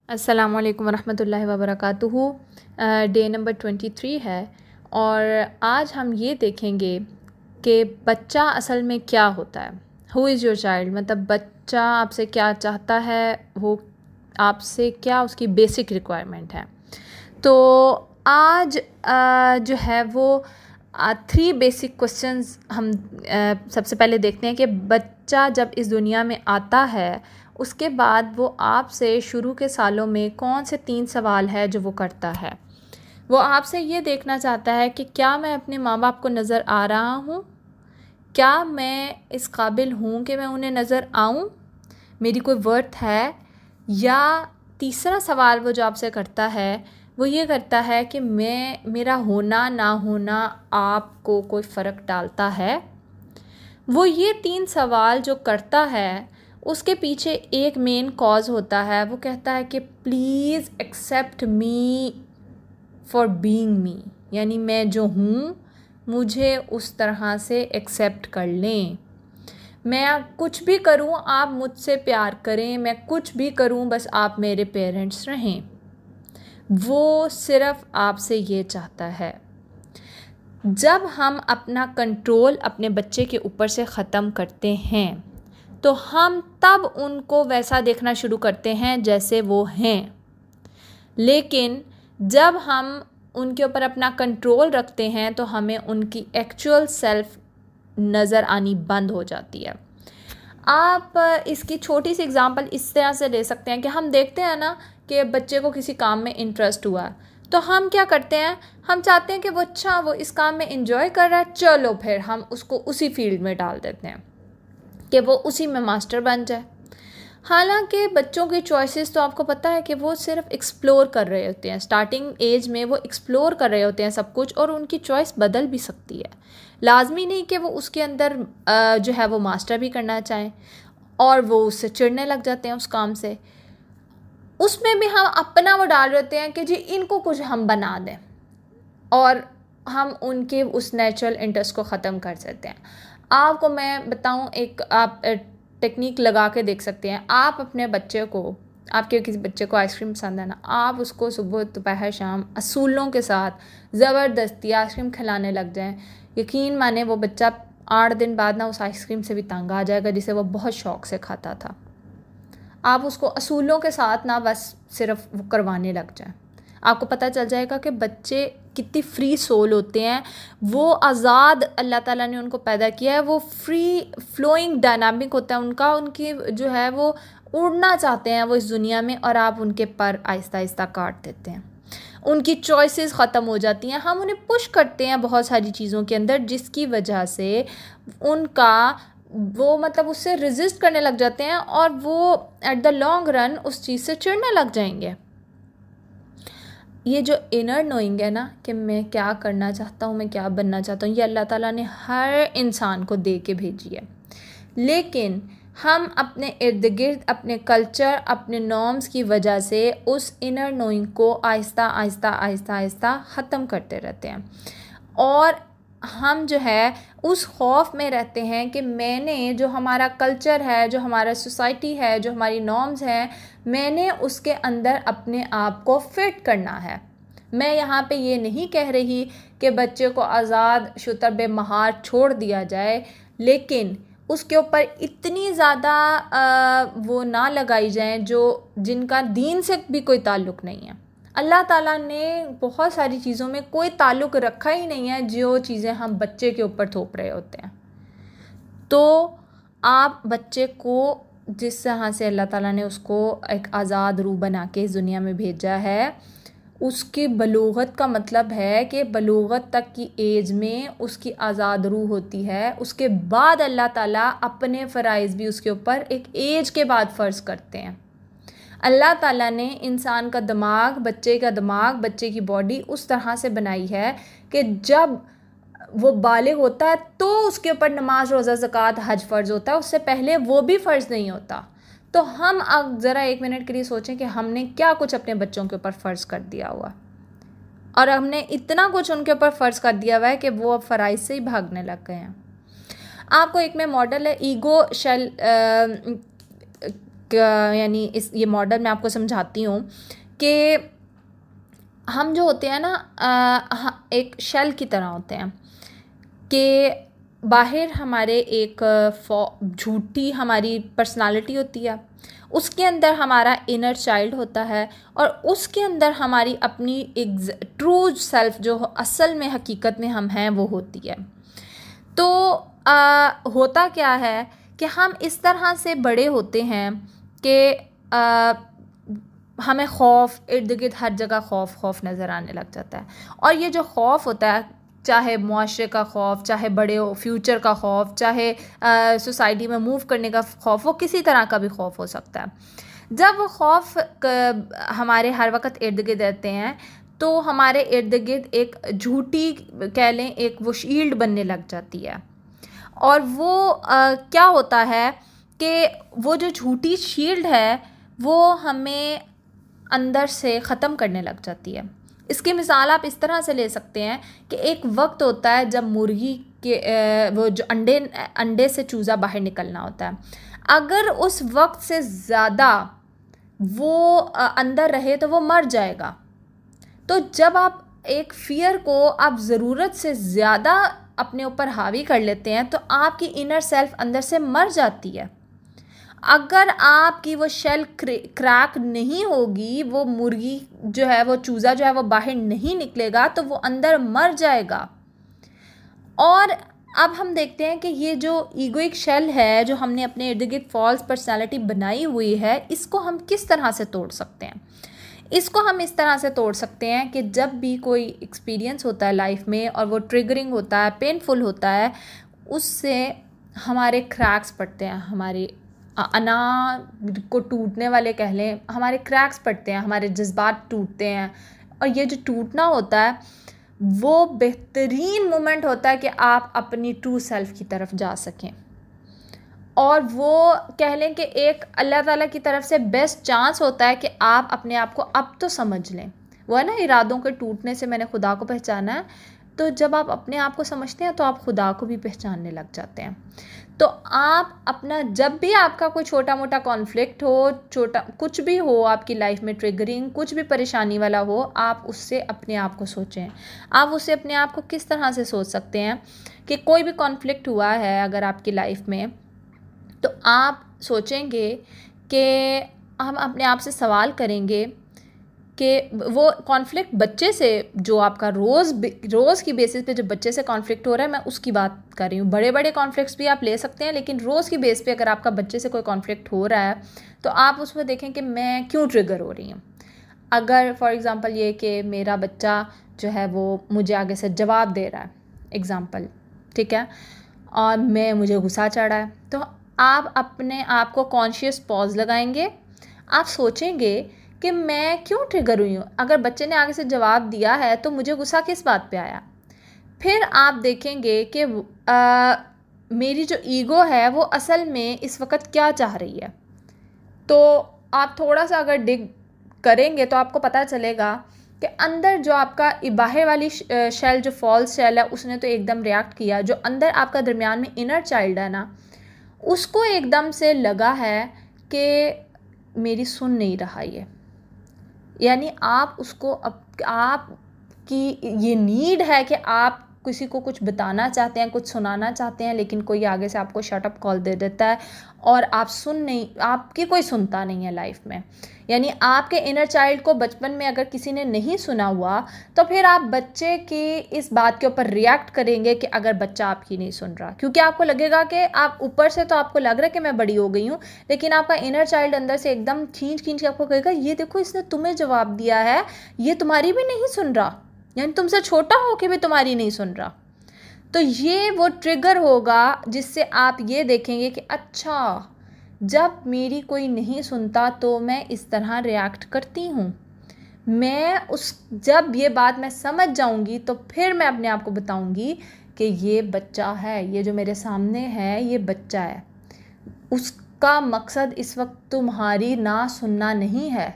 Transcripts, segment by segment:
अस्सलामुअलैकुम वरहमतुल्लाहि वबरकातुहू। Day number 23 है और आज हम ये देखेंगे कि बच्चा असल में क्या होता है। हु इज़ योर चाइल्ड, मतलब बच्चा आपसे क्या चाहता है, वो आपसे क्या उसकी बेसिक रिक्वायरमेंट है। तो आज जो है वो 3 बेसिक क्वेश्चंस हम सबसे पहले देखते हैं कि बच्चा जब इस दुनिया में आता है उसके बाद वो आपसे शुरू के सालों में कौन से 3 सवाल है जो वो करता है। वो आपसे ये देखना चाहता है कि क्या मैं अपने माँ बाप को नज़र आ रहा हूँ, क्या मैं इस काबिल हूँ कि मैं उन्हें नज़र आऊँ, मेरी कोई वर्थ है। या तीसरा सवाल वो जो आपसे करता है वो ये करता है कि मेरा होना ना होना आपको कोई फ़र्क डालता है। वो ये 3 सवाल जो करता है उसके पीछे एक मेन कॉज होता है। वो कहता है कि please accept me for being me, यानी मैं जो हूँ मुझे उस तरह से एक्सेप्ट कर लें। मैं कुछ भी करूँ आप मुझसे प्यार करें, मैं कुछ भी करूँ बस आप मेरे पेरेंट्स रहें। वो सिर्फ़ आपसे ये चाहता है। जब हम अपना कंट्रोल अपने बच्चे के ऊपर से ख़त्म करते हैं तो हम तब उनको वैसा देखना शुरू करते हैं जैसे वो हैं। लेकिन जब हम उनके ऊपर अपना कंट्रोल रखते हैं तो हमें उनकी एक्चुअल सेल्फ नज़र आनी बंद हो जाती है। आप इसकी छोटी सी एग्ज़ाम्पल इस तरह से ले सकते हैं कि हम देखते हैं ना कि बच्चे को किसी काम में इंटरेस्ट हुआ तो हम क्या करते हैं, हम चाहते हैं कि वो इस काम में इंजॉय कर रहा है, चलो फिर हम उसको उसी फील्ड में डाल देते हैं कि वो उसी में मास्टर बन जाए। हालांकि बच्चों की चॉइसेस तो आपको पता है कि वो सिर्फ एक्सप्लोर कर रहे होते हैं। स्टार्टिंग एज में वो एक्सप्लोर कर रहे होते हैं सब कुछ, और उनकी चॉइस बदल भी सकती है। लाजमी नहीं कि वो उसके अंदर जो है वो मास्टर भी करना चाहें और वो उससे चिढ़ने लग जाते हैं उस काम से। उसमें भी हम अपना वो डाल रहे होते हैं कि जी इनको कुछ हम बना दें और हम उनके उस नेचुरल इंटरेस्ट को ख़त्म कर सकते हैं। आपको मैं बताऊं, एक आप टेक्निक लगा के देख सकते हैं। आप अपने बच्चे को, आपके किसी बच्चे को आइसक्रीम पसंद है ना, आप उसको सुबह दोपहर शाम असूलों के साथ ज़बरदस्ती आइसक्रीम खिलाने लग जाएं, यकीन माने वो बच्चा 8 दिन बाद ना उस आइसक्रीम से भी तंग आ जाएगा जिसे वो बहुत शौक़ से खाता था। आप उसको असूलों के साथ ना बस सिर्फ वो करवाने लग जाएं, आपको पता चल जाएगा कि बच्चे कितनी फ्री सोल होते हैं। वो आज़ाद अल्लाह ताला ने उनको पैदा किया है, वो फ्री फ्लोइंग डायनामिक होता है उनका, उनकी जो है वो उड़ना चाहते हैं वो इस दुनिया में, और आप उनके पर आहिस्ता आहिस्ता काट देते हैं। उनकी चॉइसेस ख़त्म हो जाती हैं। हम उन्हें पुश करते हैं बहुत सारी चीज़ों के अंदर जिसकी वजह से उनका वो मतलब उससे रेजिस्ट करने लग जाते हैं और वो एट द लॉन्ग रन उस चीज़ से चिढ़ने लग जाएंगे। ये जो इनर नोइंग है ना कि मैं क्या करना चाहता हूँ, मैं क्या बनना चाहता हूँ, ये अल्लाह ताला ने हर इंसान को दे के भेजी है। लेकिन हम अपने इर्द गिर्द अपने कल्चर, अपने नॉर्म्स की वजह से उस इनर नोइंग को आहिस्ता आहिस्ता आहिस्ता आहिस्ता ख़त्म करते रहते हैं और हम जो है उस खौफ में रहते हैं कि मैंने जो हमारा कल्चर है, जो हमारा सोसाइटी है, जो हमारी नॉर्म्स हैं, मैंने उसके अंदर अपने आप को फिट करना है। मैं यहाँ पे ये नहीं कह रही कि बच्चे को आज़ाद शुतरबे महार छोड़ दिया जाए, लेकिन उसके ऊपर इतनी ज़्यादा वो ना लगाई जाए जो जिनका दीन से भी कोई ताल्लुक़ नहीं है। अल्लाह ताला ने बहुत सारी चीज़ों में कोई ताल्लुक़ रखा ही नहीं है जो चीज़ें हम बच्चे के ऊपर थोप रहे होते हैं। तो आप बच्चे को जिस तरह से अल्लाह ताला ने उसको एक आज़ाद रूह बना के इस दुनिया में भेजा है, उसकी बलूगत का मतलब है कि बलूगत तक की एज में उसकी आज़ाद रूह होती है। उसके बाद अल्लाह ताला अपने फ़राइज़ भी उसके ऊपर एक एज के बाद फ़र्ज़ करते हैं। अल्लाह ताला ने इंसान का दिमाग, बच्चे का दिमाग, बच्चे की बॉडी उस तरह से बनाई है कि जब वो बालिग होता है तो उसके ऊपर नमाज, रोज़ा, ज़कात, हज फ़र्ज़ होता है, उससे पहले वो भी फ़र्ज़ नहीं होता। तो हम अब ज़रा 1 मिनट के लिए सोचें कि हमने क्या कुछ अपने बच्चों के ऊपर फ़र्ज़ कर दिया हुआ, और हमने इतना कुछ उनके ऊपर फ़र्ज़ कर दिया हुआ है कि वो अब फ़राइज़ से ही भागने लग गए हैं। आपको एक में मॉडल है ईगो शेल यानी इस ये मॉडल मैं आपको समझाती हूँ कि हम जो होते हैं ना एक शेल की तरह होते हैं कि बाहर हमारे एक झूठी हमारी पर्सनालिटी होती है, उसके अंदर हमारा इनर चाइल्ड होता है और उसके अंदर हमारी अपनी एक ट्रू सेल्फ जो असल में हकीकत में हम हैं वो होती है। तो होता क्या है कि हम इस तरह से बड़े होते हैं कि हमें खौफ, इर्द गिर्द हर जगह खौफ नज़र आने लग जाता है। और ये जो खौफ होता है, चाहे मुआशरे का खौफ, चाहे बड़े फ्यूचर का खौफ, चाहे सोसाइटी में मूव करने का खौफ, वो किसी तरह का भी खौफ हो सकता है। जब वो खौफ हमारे हर वक्त इर्द गिर्द रहते हैं तो हमारे इर्द गिर्द एक झूठी कह लें एक वो शील्ड बनने लग जाती है। और वो क्या होता है कि वो जो झूठी शील्ड है वो हमें अंदर से ख़त्म करने लग जाती है। इसकी मिसाल आप इस तरह से ले सकते हैं कि एक वक्त होता है जब मुर्गी के वो जो अंडे से चूज़ा बाहर निकलना होता है। अगर उस वक्त से ज़्यादा वो अंदर रहे तो वो मर जाएगा। तो जब आप एक फ़ियर को आप ज़रूरत से ज़्यादा अपने ऊपर हावी कर लेते हैं तो आपकी इनर सेल्फ अंदर से मर जाती है। अगर आपकी वो शेल क्रैक नहीं होगी, वो मुर्गी जो है, वो चूज़ा जो है वो बाहर नहीं निकलेगा तो वो अंदर मर जाएगा। और अब हम देखते हैं कि ये जो ईगोइक शेल है जो हमने अपने इर्द गिर्द फॉल्स पर्सनालिटी बनाई हुई है, इसको हम किस तरह से तोड़ सकते हैं? इसको हम इस तरह से तोड़ सकते हैं कि जब भी कोई एक्सपीरियंस होता है लाइफ में और वो ट्रिगरिंग होता है, पेनफुल होता है, उससे हमारे क्रैक्स पड़ते हैं, हमारे अना को टूटने वाले कह लें, हमारे क्रैक्स पड़ते हैं, हमारे जज्बात टूटते हैं। और ये जो टूटना होता है वो बेहतरीन मोमेंट होता है कि आप अपनी ट्रू सेल्फ की तरफ जा सकें। और वो कह लें कि एक अल्लाह ताला की तरफ से बेस्ट चांस होता है कि आप अपने आप को अब तो समझ लें। वो है ना, इरादों के टूटने से मैंने खुदा को पहचाना है। तो जब आप अपने आप को समझते हैं तो आप खुदा को भी पहचानने लग जाते हैं। तो आप अपना, जब भी आपका कोई छोटा मोटा कॉन्फ्लिक्ट हो, छोटा कुछ भी हो आपकी लाइफ में, ट्रिगरिंग कुछ भी परेशानी वाला हो, आप उससे अपने आप को सोचें। आप उससे अपने आप को किस तरह से सोच सकते हैं कि कोई भी कॉन्फ्लिक्ट हुआ है अगर आपकी लाइफ में, तो आप सोचेंगे कि हम अपने आप से सवाल करेंगे कि वो कॉन्फ्लिक्ट बच्चे से जो आपका रोज़ की बेसिस पे जो बच्चे से कॉन्फ्लिक्ट हो रहा है, मैं उसकी बात कर रही हूँ। बड़े बड़े कॉन्फ्लिक्ट्स भी आप ले सकते हैं, लेकिन रोज़ की बेस पे अगर आपका बच्चे से कोई कॉन्फ्लिक्ट हो रहा है तो आप उसमें देखें कि मैं क्यों ट्रिगर हो रही हूँ। अगर फॉर एग्ज़ाम्पल ये कि मेरा बच्चा जो है वो मुझे आगे से जवाब दे रहा है, एग्ज़ाम्पल, ठीक है, और मुझे गुस्सा चढ़ा है, तो आप अपने आप को कॉन्शियस पॉज लगाएंगे। आप सोचेंगे कि मैं क्यों ट्रिगर हुई हूँ। अगर बच्चे ने आगे से जवाब दिया है तो मुझे गुस्सा किस बात पे आया। फिर आप देखेंगे कि मेरी जो ईगो है वो असल में इस वक्त क्या चाह रही है। तो आप थोड़ा सा अगर डिग करेंगे तो आपको पता चलेगा कि अंदर जो आपका बाहर वाली शेल, जो फॉल्स शेल है, उसने तो एकदम रिएक्ट किया। जो अंदर आपका दरमियान में इनर चाइल्ड है ना, उसको एकदम से लगा है कि मेरी सुन नहीं रहा ये। यानी आप उसको आपकी ये नीड है कि आप किसी को कुछ बताना चाहते हैं, कुछ सुनाना चाहते हैं, लेकिन कोई आगे से आपको शट अप कॉल दे देता है और आपकी कोई सुनता नहीं है लाइफ में। यानी आपके इनर चाइल्ड को बचपन में अगर किसी ने नहीं सुना हुआ तो फिर आप बच्चे की इस बात के ऊपर रिएक्ट करेंगे कि अगर बच्चा आपकी नहीं सुन रहा, क्योंकि आपको लगेगा कि आप ऊपर से तो आपको लग रहा है कि मैं बड़ी हो गई हूँ, लेकिन आपका इनर चाइल्ड अंदर से एकदम खींच के आपको कहेगा, ये देखो इसने तुम्हें जवाब दिया है, ये तुम्हारी भी नहीं सुन रहा, यानी तुमसे छोटा हो के भी तुम्हारी नहीं सुन रहा। तो ये वो ट्रिगर होगा जिससे आप ये देखेंगे कि अच्छा, जब मेरी कोई नहीं सुनता तो मैं इस तरह रिएक्ट करती हूँ। जब ये बात मैं समझ जाऊँगी तो फिर मैं अपने आप को बताऊँगी कि ये बच्चा है, ये जो मेरे सामने है ये बच्चा है। उसका मकसद इस वक्त तुम्हारी ना सुनना नहीं है,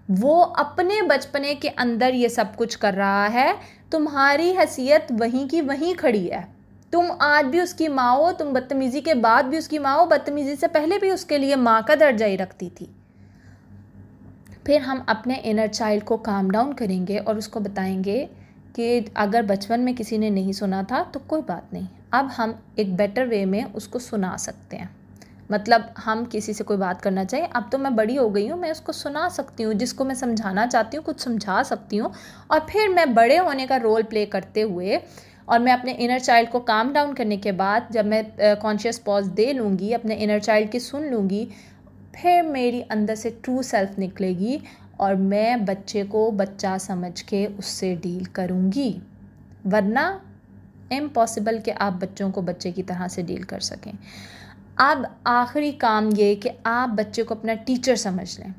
वो अपने बचपने के अंदर ये सब कुछ कर रहा है, तुम्हारी हैसियत वहीं की वहीं खड़ी है। तुम आज भी उसकी माँ हो, तुम बदतमीज़ी के बाद भी उसकी माँ हो, बदतमीज़ी से पहले भी उसके लिए माँ का दर्जा ही रखती थी। फिर हम अपने इनर चाइल्ड को काम डाउन करेंगे और उसको बताएंगे कि अगर बचपन में किसी ने नहीं सुना था तो कोई बात नहीं, अब हम एक बेटर वे में उसको सुना सकते हैं। मतलब हम किसी से कोई बात करना चाहिए, अब तो मैं बड़ी हो गई हूँ, मैं उसको सुना सकती हूँ, जिसको मैं समझाना चाहती हूँ कुछ समझा सकती हूँ। और फिर मैं बड़े होने का रोल प्ले करते हुए और मैं अपने इनर चाइल्ड को काम डाउन करने के बाद जब मैं कॉन्शियस पॉज दे लूँगी, अपने इनर चाइल्ड की सुन लूँगी, फिर मेरी अंदर से ट्रू सेल्फ निकलेगी और मैं बच्चे को बच्चा समझ के उससे डील करूँगी। वरना इम्पॉसिबल कि आप बच्चों को बच्चे की तरह से डील कर सकें। अब आखिरी काम ये कि आप बच्चे को अपना टीचर समझ लें।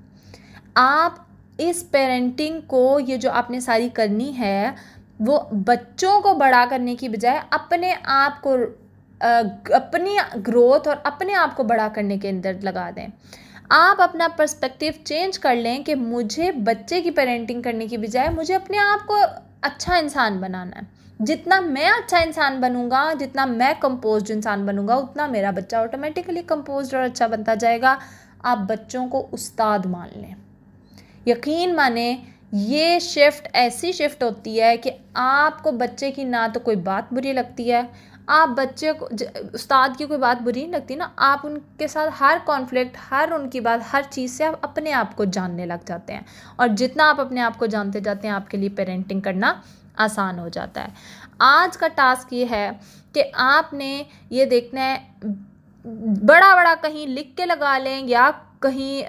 आप इस पेरेंटिंग को, ये जो आपने सारी करनी है, वो बच्चों को बड़ा करने की बजाय अपने आप को, अपनी ग्रोथ और अपने आप को बड़ा करने के अंदर लगा दें। आप अपना पर्सपेक्टिव चेंज कर लें कि मुझे बच्चे की पेरेंटिंग करने की बजाय मुझे अपने आप को अच्छा इंसान बनाना है। जितना मैं अच्छा इंसान बनूंगा, जितना मैं कंपोज्ड इंसान बनूंगा, उतना मेरा बच्चा ऑटोमेटिकली कंपोज्ड और अच्छा बनता जाएगा। आप बच्चों को उस्ताद मान लें। यकीन माने ये शिफ्ट ऐसी शिफ्ट होती है कि आपको बच्चे की ना तो कोई बात बुरी लगती है, आप बच्चे को, उस्ताद की कोई बात बुरी नहीं लगती ना, आप उनके साथ हर कॉन्फ्लिक्ट, हर उनकी बात, हर चीज़ से आप अपने आप को जानने लग जाते हैं। और जितना आप अपने आप को जानते जाते हैं, आपके लिए पेरेंटिंग करना आसान हो जाता है। आज का टास्क ये है कि आपने ये देखना है, बड़ा बड़ा कहीं लिख के लगा लें या कहीं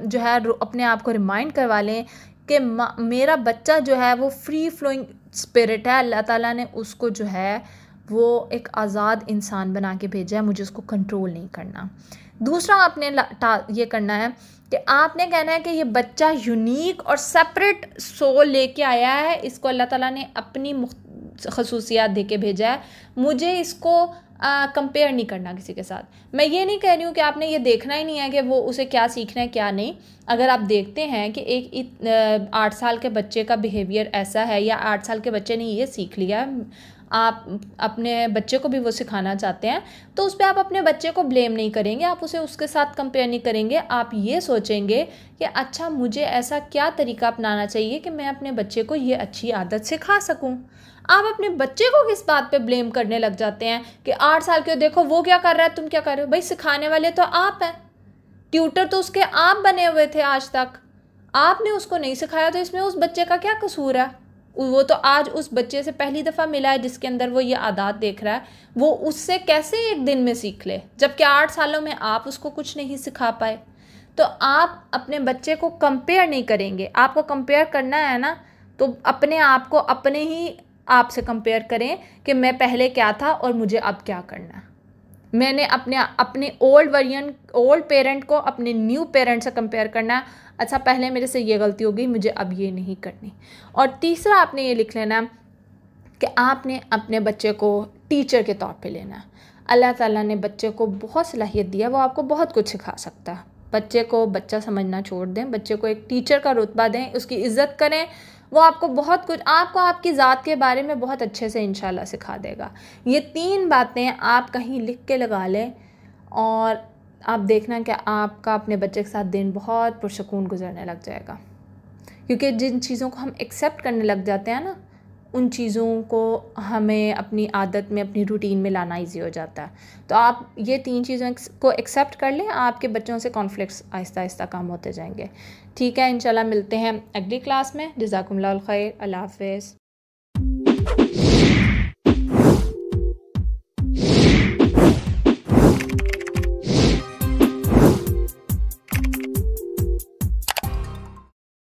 जो है अपने आप को रिमाइंड करवा लें कि मेरा बच्चा जो है वो फ्री फ्लोइंग स्पिरिट है, अल्लाह ताला ने उसको जो है वो एक आज़ाद इंसान बना के भेजा है, मुझे उसको कंट्रोल नहीं करना। दूसरा आपने ये करना है कि आपने कहना है कि ये बच्चा यूनिक और सेपरेट सोल लेके आया है, इसको अल्लाह ताला ने अपनी खसूसियात दे के भेजा है, मुझे इसको कंपेयर नहीं करना किसी के साथ। मैं ये नहीं कह रही हूँ कि आपने ये देखना ही नहीं है कि वो उसे क्या सीखना है क्या नहीं। अगर आप देखते हैं कि एक 8 साल के बच्चे का बिहेवियर ऐसा है या 8 साल के बच्चे ने ये सीख लिया, आप अपने बच्चे को भी वो सिखाना चाहते हैं, तो उस पर आप अपने बच्चे को ब्लेम नहीं करेंगे, आप उसे उसके साथ कंपेयर नहीं करेंगे। आप ये सोचेंगे कि अच्छा मुझे ऐसा क्या तरीका अपनाना चाहिए कि मैं अपने बच्चे को ये अच्छी आदत सिखा सकूं। आप अपने बच्चे को किस बात पे ब्लेम करने लग जाते हैं कि 8 साल के देखो वो क्या कर रहा है, तुम क्या कर रहे हो। भाई सिखाने वाले तो आप हैं, ट्यूटर तो उसके आप बने हुए थे आज तक, आपने उसको नहीं सिखाया, तो इसमें उस बच्चे का क्या कसूर है। वो तो आज उस बच्चे से पहली दफ़ा मिला है जिसके अंदर वो ये आदत देख रहा है, वो उससे कैसे एक दिन में सीख ले, जबकि 8 सालों में आप उसको कुछ नहीं सिखा पाए। तो आप अपने बच्चे को कंपेयर नहीं करेंगे। आपको कंपेयर करना है ना, तो अपने आप को अपने ही आप से कंपेयर करें कि मैं पहले क्या था और मुझे अब क्या करना है। मैंने अपने ओल्ड पेरेंट को अपने न्यू पेरेंट से कंपेयर करना है। अच्छा पहले मेरे से ये गलती हो गई, मुझे अब ये नहीं करनी। और तीसरा आपने ये लिख लेना कि आपने अपने बच्चे को टीचर के तौर पे लेना है। अल्लाह ताला ने बच्चे को बहुत सलाहियत दिया, वो आपको बहुत कुछ सिखा सकता है। बच्चे को बच्चा समझना छोड़ दें, बच्चे को एक टीचर का रुतबा दें, उसकी इज़्ज़त करें, वो आपको बहुत कुछ, आपको आपकी ज़ात के बारे में बहुत अच्छे से इंशाल्लाह सिखा देगा। ये 3 बातें आप कहीं लिख के लगा लें और आप देखना कि आपका अपने बच्चे के साथ दिन बहुत पुरसकून गुजरने लग जाएगा। क्योंकि जिन चीज़ों को हम एक्सेप्ट करने लग जाते हैं ना, उन चीज़ों को हमें अपनी आदत में, अपनी रूटीन में लाना ईजी हो जाता है। तो आप ये 3 चीज़ों को एक्सेप्ट कर लें, आपके बच्चों से कॉन्फ्लिक्ट्स आहिस्ता आहिस्ता कम होते जाएंगे। ठीक है, इंशाल्लाह मिलते हैं अगली क्लास में। जज़ाकुमुल्लाह खैर, अल्लाह हाफ़िज़।